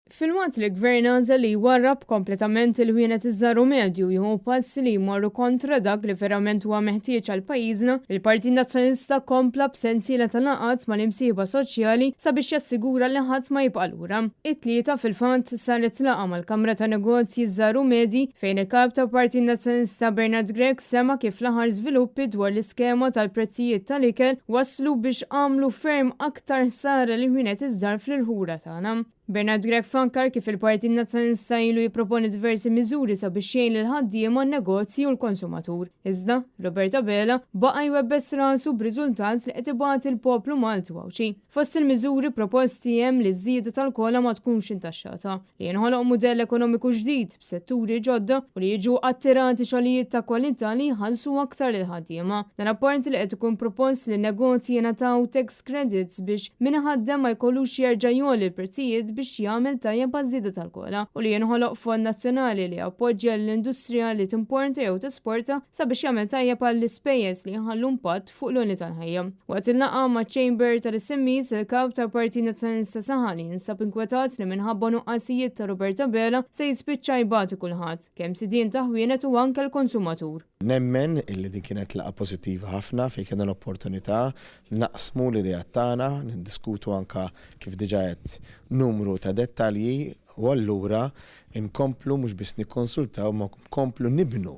Fil-waqt li gvern għażel li jwarrab kompletament il-ħwienet iż-żaru medju jieħu passi li jmorru kontra dak li verament huwa meħtieġ għal pajjiżna, il-Partit Nazzjonalista kompla b'sensiela ta' naqat mal-imsieħba soċjali sabiex jassigura li ħadd ma jibqa' lura. It-tlieta fil-fatt saret tlaqa' mal-Kamra ta' Negozji żaru medji fejn il-kap ta' Partit Nazzjonalista Bernard Gregg sema kif l-aħħar żviluppi dwar l-iskema tal-prezzijiet tal-ikel waslu biex għamlu ferm aktar sara li ħwienet iż-żar fl-irħura tagħna. Bernard Gregg fankar kif il-Partit Nazzjonalista ilu jipproponi diversi miżuri sabiex jgħin lil-ħaddiem għan-negozji u l-konsumatur. Iżda, Roberta Bela baqa' jwebbes rasu b'riżultat li qed ibagħti l-poplu Malti wawċi. Fost il-miżuri proposti hemm li żieda tal-kola ma tkunx intaxxata, li jinħoloq mudell ekonomiku ġdid b'setturi ġodda u li jiġu attirati xogħlijiet ta' kwalità li jħallsu aktar lil ħaddiema. Dan apparti li qed ikun propost li negozji jingħataw tax credits biex min ħaddem ma jkollux jerġa' jgħolli l-prezzijiet biex jagħmel tajjeb għaż-żieda tal-kola u li jinħoloq fond nazzjonali li appoġġja l-industrija li timporta jew tesporta sabiex jagħmel tajjeb għall-ispejjeż li jħallu impatt fuq l-uni tal-ħajja. Waqt il-laqgħa maċ-Chamber tal-SMEs il-kap tal-Partit Nazzjonalista Saħani jinsab inkwetat li minħabba nuqqasijiet ta' Roberta Bela se jispiċċa jbagħti kulħadd, kemm sidien ta' ħwienet u anke l-konsumatur. Nemmen illi din kienet laqgħa pożittiva ħafna fejn kien l-opportunità li naqsmu l-idejat tagħna, niddiskutu anke kif diġà qed numru ta' dettalji u allura inkomplu mhux biss nikkonsultaw ma nkomplu nibnu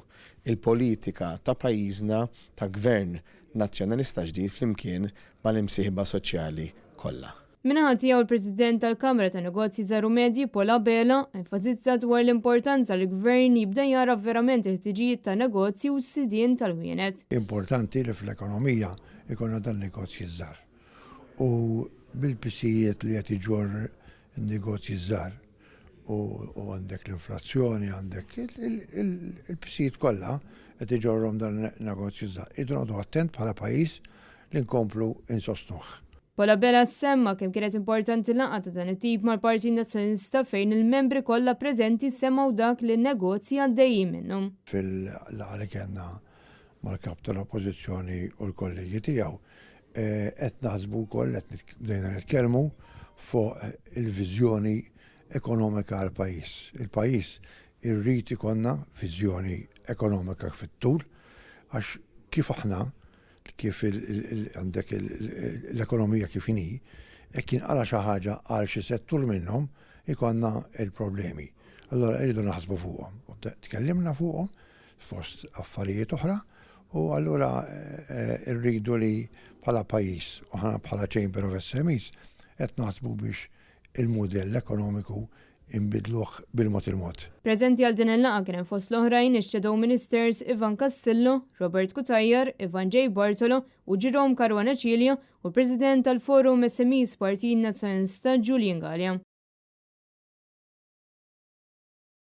il-politika ta' pajjiżna ta' gvern nazzjonalista ġdid flimkien mal-imsieħba soċjali kollha. Minħat tiegħu il-President tal-Kamra ta' Negozji Żaru Medji Pola Bela enfasizza dwar l-importanza li l-Gvern jibda jara verament il-ħtiġijiet ta' negozji u s-sidien tal-ħwienet. Importanti li fl-ekonomija ikonna dan negozji żgħar. U bil-pisijiet li qed iġor il-negozji żgħar u għandek l-inflazzjoni, għandek il-pisijiet kollha qed iġorhom dan negozji żgħar. Idu noqgħdu attent bħala pajjiż li nkomplu insostnuh. Pola Bela semma kemm kienet importanti laqgħa ta' dan it-tip mal-Partit Nazzjonalista fejn il-membri kollha preżenti semmaw dak li n-negozji għaddejjin minnhom. Fil-laqgħa li kellna mal-kap tal-Oppożizzjoni u l-kollegi tiegħu qed naħsbu wkoll qed bdejna nitkellmu fuq il-viżjoni ekonomika għall pajjiż. Il-pajjiż irrid ikollna viżjoni ekonomika fit-tul għax kif aħna kif għandek l-ekonomija kif inhi, hekk inqala xi ħaġa għal xi settur minnhom ikonna l-problemi. Allora rridu naħsbu fuqhom. Tkellimna fuqhom fost affarijiet oħra u allura rridu li bħala pajjiż u ħana bħala Chamber of SMEs qed naħsbu biex il-mudell ekonomiku inbidluh bil-mod il-mod. Preżenti għal din il-laqgħa kien hemm fost l-oħrajn ix-Shadow Ministers Ivan Castillo, Robert Kutajjar, Ivan J. Bartolo u Jerome Caruana Cilja u l-President tal-Forum SMEs Partit Nazzjonalista Julian Gallia.